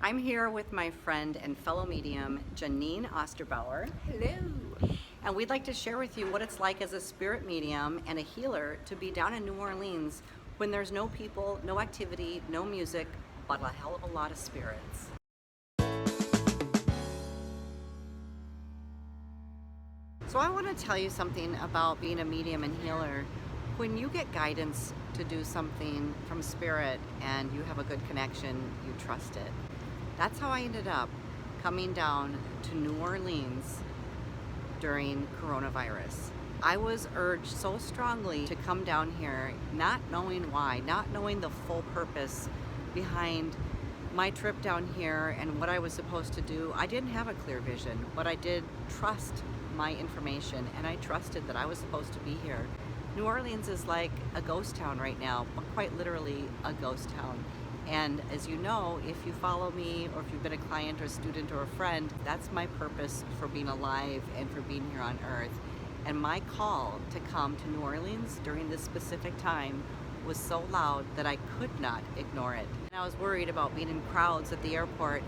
I'm here with my friend and fellow medium, Janeen Osterbauer, Hello. and we'd like to share with you what it's like as a spirit medium and a healer to be down in New Orleans when there's no people, no activity, no music, but a hell of a lot of spirits. So I want to tell you something about being a medium and healer. When you get guidance to do something from spirit and you have a good connection, you trust it. That's how I ended up coming down to New Orleans during coronavirus. I was urged so strongly to come down here, not knowing why, not knowing the full purpose behind my trip down here and what I was supposed to do. I didn't have a clear vision, but I did trust my information, and I trusted that I was supposed to be here. New Orleans is like a ghost town right now, but quite literally a ghost town. And as you know, if you follow me or if you've been a client or a student or a friend, that's my purpose for being alive and for being here on earth. And my call to come to New Orleans during this specific time was so loud that I could not ignore it. And I was worried about being in crowds at the airport,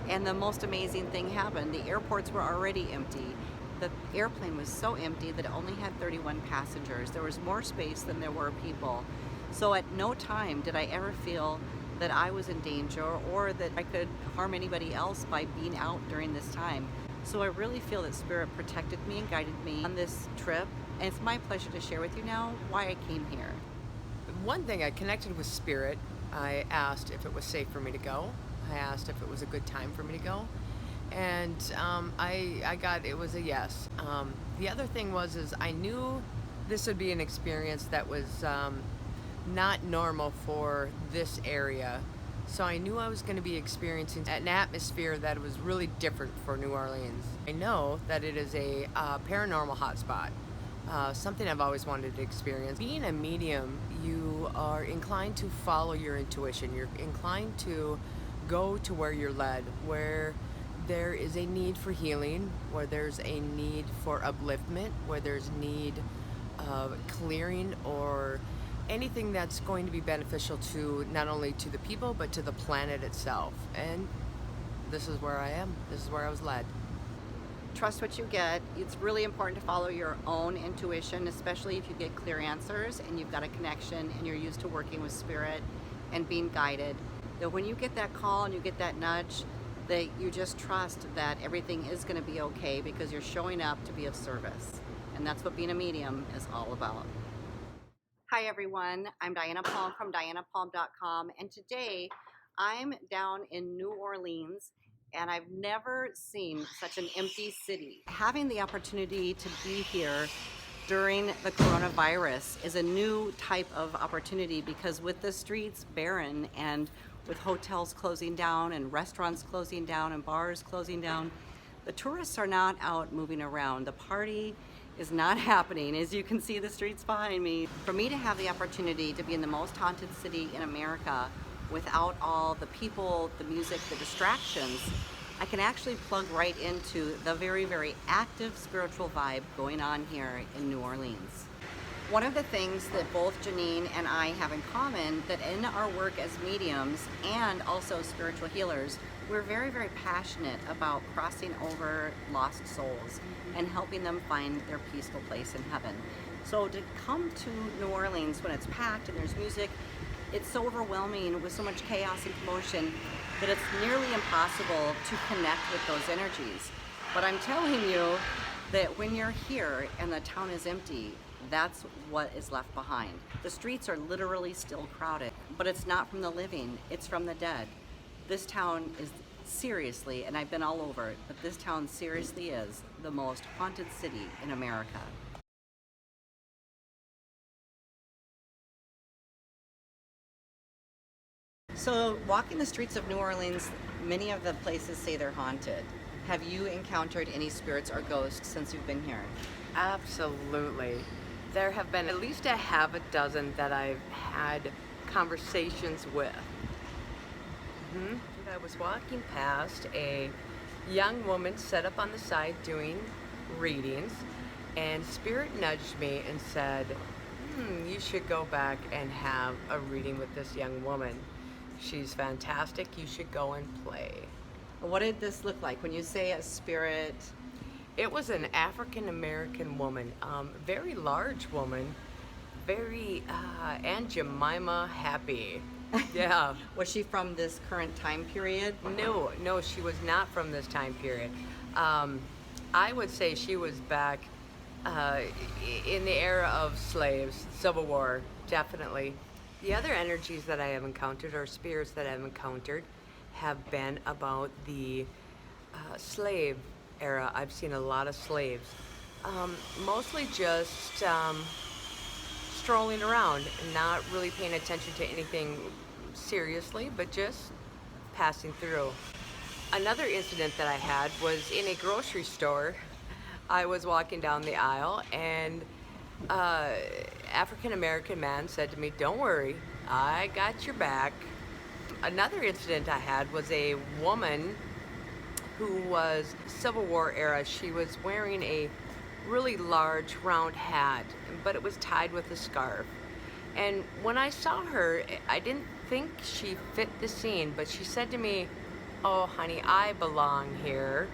and the most amazing thing happened. The airports were already empty. The airplane was so empty that it only had 31 passengers. There was more space than there were people. So at no time did I ever feel that I was in danger or that I could harm anybody else by being out during this time. So I really feel that Spirit protected me and guided me on this trip. And it's my pleasure to share with you now why I came here. One thing, I connected with Spirit. I asked if it was safe for me to go. I asked if it was a good time for me to go. And I got, it was a yes. The other thing is I knew this would be an experience that was not normal for this area. So I knew I was going to be experiencing an atmosphere that was really different for New Orleans. I know that it is a paranormal hotspot, something I've always wanted to experience. Being a medium, you are inclined to follow your intuition. You're inclined to go to where you're led, where there is a need for healing, where there's a need for upliftment, where there's need of clearing or anything that's going to be beneficial to not only to the people but to the planet itself. And this is where I am. This is where I was led. Trust what you get. It's really important to follow your own intuition, especially if you get clear answers and you've got a connection and you're used to working with Spirit and being guided. That when you get that call and you get that nudge, that you just trust that everything is going to be okay because you're showing up to be of service. And that's what being a medium is all about. Hi everyone, I'm Diana Palm from dianapalm.com, and today I'm down in New Orleans, and I've never seen such an empty city. Having the opportunity to be here during the coronavirus is a new type of opportunity, because with the streets barren and with hotels closing down and restaurants closing down and bars closing down, the tourists are not out moving around. The party is not happening. As you can see the streets behind me. For me to have the opportunity to be in the most haunted city in America without all the people, the music, the distractions, I can actually plug right into the very, very active spiritual vibe going on here in New Orleans. One of the things that both Janeen and I have in common, that in our work as mediums and also spiritual healers, we're very, very passionate about crossing over lost souls and helping them find their peaceful place in heaven. So to come to New Orleans when it's packed and there's music, it's so overwhelming with so much chaos and commotion that it's nearly impossible to connect with those energies. But I'm telling you that when you're here and the town is empty, that's what is left behind. The streets are literally still crowded, but it's not from the living, it's from the dead. This town is seriously, and I've been all over it, but this town seriously is the most haunted city in America. So walking the streets of New Orleans, many of the places say they're haunted. Have you encountered any spirits or ghosts since you've been here? Absolutely. There have been at least a half a dozen that I've had conversations with. I was walking past a young woman set up on the side doing readings, and Spirit nudged me and said, you should go back and have a reading with this young woman. She's fantastic. You should go and play. What did this look like when you say a spirit? It was an African American woman, very large woman, very Aunt Jemima happy. Yeah. Was she from this current time period? No, no, she was not from this time period. I would say she was back in the era of slaves, Civil War, definitely. The other energies that I have encountered, or spirits that I've encountered, have been about the slave era. I've seen a lot of slaves, mostly just strolling around and not really paying attention to anything seriously, but just passing through. Another incident that I had was in a grocery store. I was walking down the aisle, and African American man said to me, "Don't worry, I got your back." Another incident I had was a woman who was Civil War era. She was wearing a really large round hat, but it was tied with a scarf. And when I saw her, I didn't think she fit the scene, but she said to me, "Oh, honey, I belong here."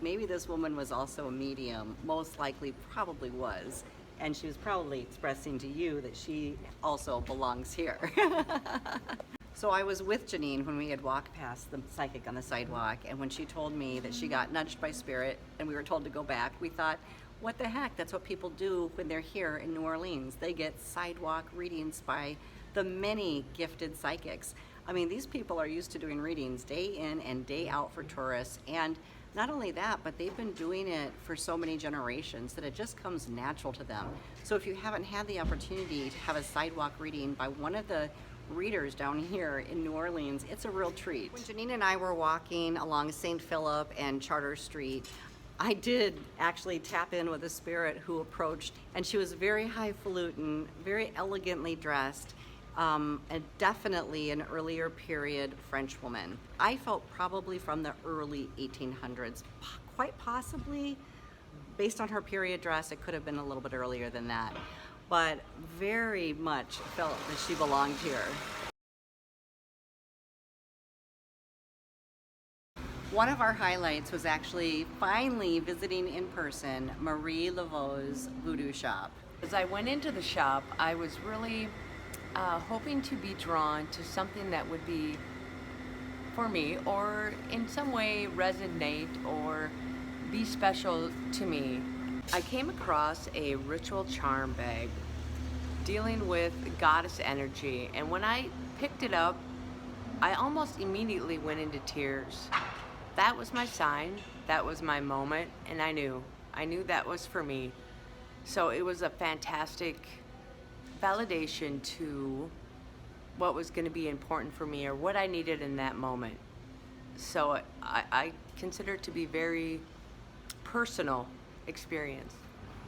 Maybe this woman was also a medium, most likely probably was. And she was probably expressing to you that she also belongs here. So I was with Janeen when we had walked past the psychic on the sidewalk, and when she told me that she got nudged by spirit and we were told to go back, we thought, what the heck? That's what people do when they're here in New Orleans. They get sidewalk readings by the many gifted psychics. I mean, these people are used to doing readings day in and day out for tourists, and not only that, but they've been doing it for so many generations that it just comes natural to them. So if you haven't had the opportunity to have a sidewalk reading by one of the readers down here in New Orleans, it's a real treat. When Janeen and I were walking along St. Philip and Charter Street, I did actually tap in with a spirit who approached, and she was very highfalutin, very elegantly dressed, and definitely an earlier period French woman. I felt probably from the early 1800s, quite possibly, based on her period dress, it could have been a little bit earlier than that, but very much felt that she belonged here. One of our highlights was actually finally visiting in person Marie Laveau's voodoo shop. As I went into the shop, I was really hoping to be drawn to something that would be for me, or in some way resonate or be special to me. I came across a ritual charm bag dealing with goddess energy, and when I picked it up, I almost immediately went into tears. That was my sign, that was my moment, and I knew that was for me. So it was a fantastic validation to what was going to be important for me or what I needed in that moment. So I consider it to be very personal experience.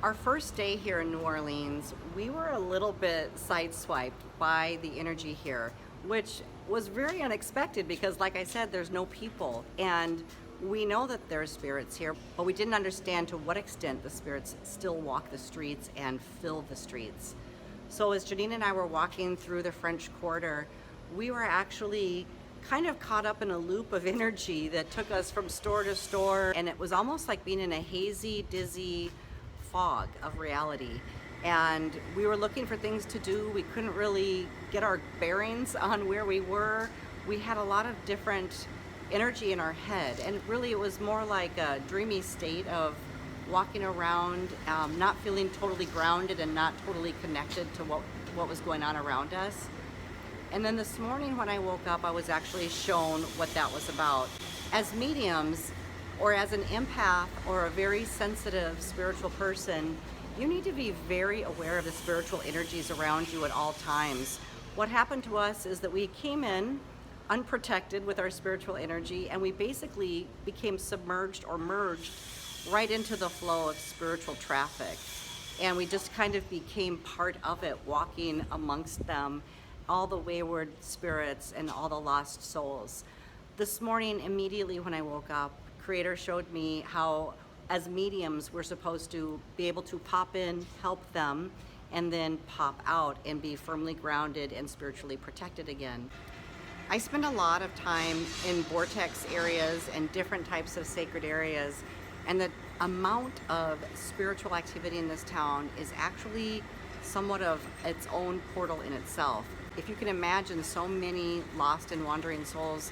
Our first day here in New Orleans, we were a little bit sideswiped by the energy here, which was very unexpected because, like I said, there's no people. And we know that there are spirits here, but we didn't understand to what extent the spirits still walk the streets and fill the streets. So as Janeen and I were walking through the French Quarter, we were actually kind of caught up in a loop of energy that took us from store to store, and it was almost like being in a hazy, dizzy fog of reality. And we were looking for things to do. We couldn't really get our bearings on where we were. We had a lot of different energy in our head, and really it was more like a dreamy state of walking around, not feeling totally grounded and not totally connected to what was going on around us. And then this morning when I woke up, I was actually shown what that was about. As mediums, or as an empath or a very sensitive spiritual person, you need to be very aware of the spiritual energies around you at all times. What happened to us is that we came in unprotected with our spiritual energy, and we basically became submerged or merged right into the flow of spiritual traffic. And we just kind of became part of it, walking amongst them, all the wayward spirits and all the lost souls. This morning, immediately when I woke up, Creator showed me how, as mediums, we're supposed to be able to pop in, help them, and then pop out and be firmly grounded and spiritually protected again. I spend a lot of time in vortex areas and different types of sacred areas, and the amount of spiritual activity in this town is actually somewhat of its own portal in itself. If you can imagine so many lost and wandering souls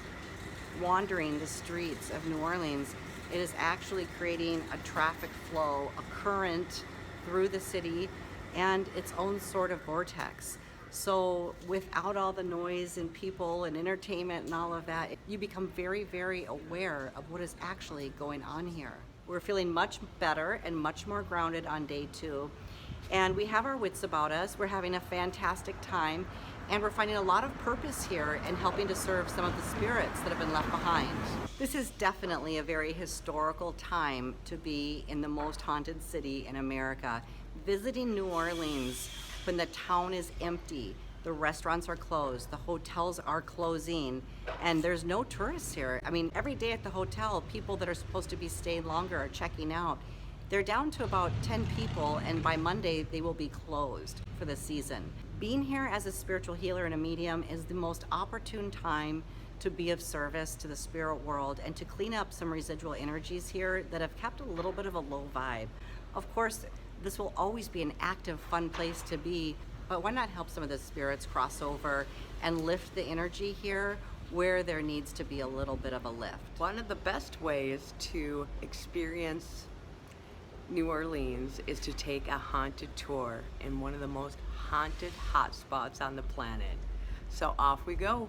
wandering the streets of New Orleans, it is actually creating a traffic flow, a current through the city, and its own sort of vortex. So without all the noise and people and entertainment and all of that, you become very, very aware of what is actually going on here. We're feeling much better and much more grounded on day 2. And we have our wits about us. We're having a fantastic time. And we're finding a lot of purpose here and helping to serve some of the spirits that have been left behind. This is definitely a very historical time to be in the most haunted city in America. Visiting New Orleans when the town is empty, the restaurants are closed, the hotels are closing, and there's no tourists here. I mean, every day at the hotel, people that are supposed to be staying longer are checking out. They're down to about 10 people, and by Monday, they will be closed for the season. Being here as a spiritual healer and a medium is the most opportune time to be of service to the spirit world and to clean up some residual energies here that have kept a little bit of a low vibe. Of course, this will always be an active, fun place to be, but why not help some of the spirits cross over and lift the energy here where there needs to be a little bit of a lift? One of the best ways to experience New Orleans is to take a haunted tour in one of the most haunted hotspots on the planet. So off we go.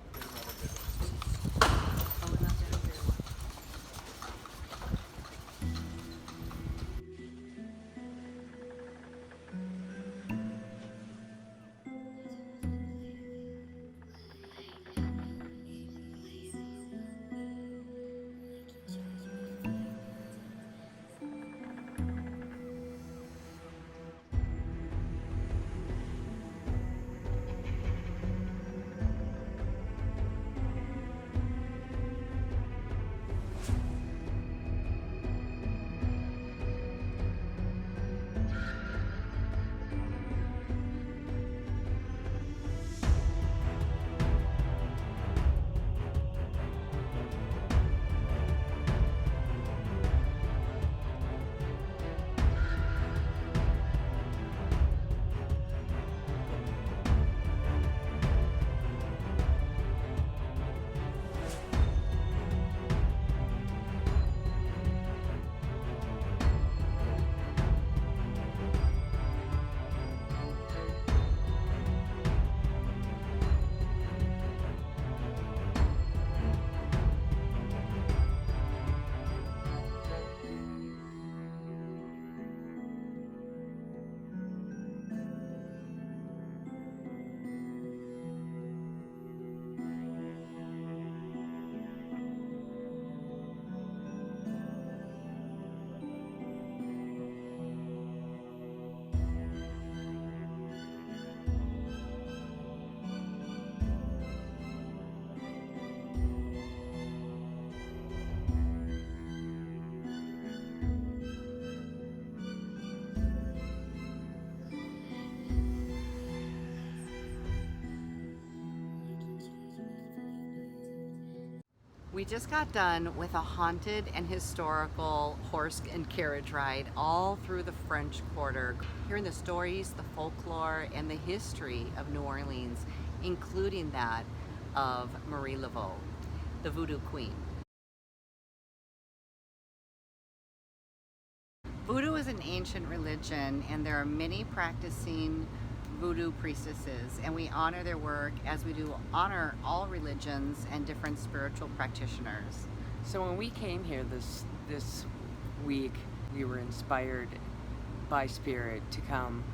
We just got done with a haunted and historical horse and carriage ride all through the French Quarter, hearing the stories, the folklore, and the history of New Orleans, including that of Marie Laveau, the Voodoo Queen. Voodoo is an ancient religion, and there are many practicing voodoo priestesses, and we honor their work as we do honor all religions and different spiritual practitioners. So when we came here this week, we were inspired by Spirit to come.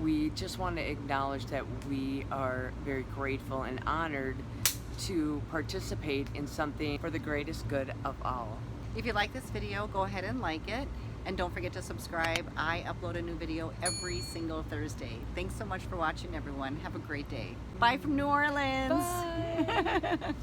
We just want to acknowledge that we are very grateful and honored to participate in something for the greatest good of all. If you like this video, go ahead and like it. And don't forget to subscribe. I upload a new video every single Thursday. Thanks so much for watching, everyone. Have a great day. Bye from New Orleans. Bye.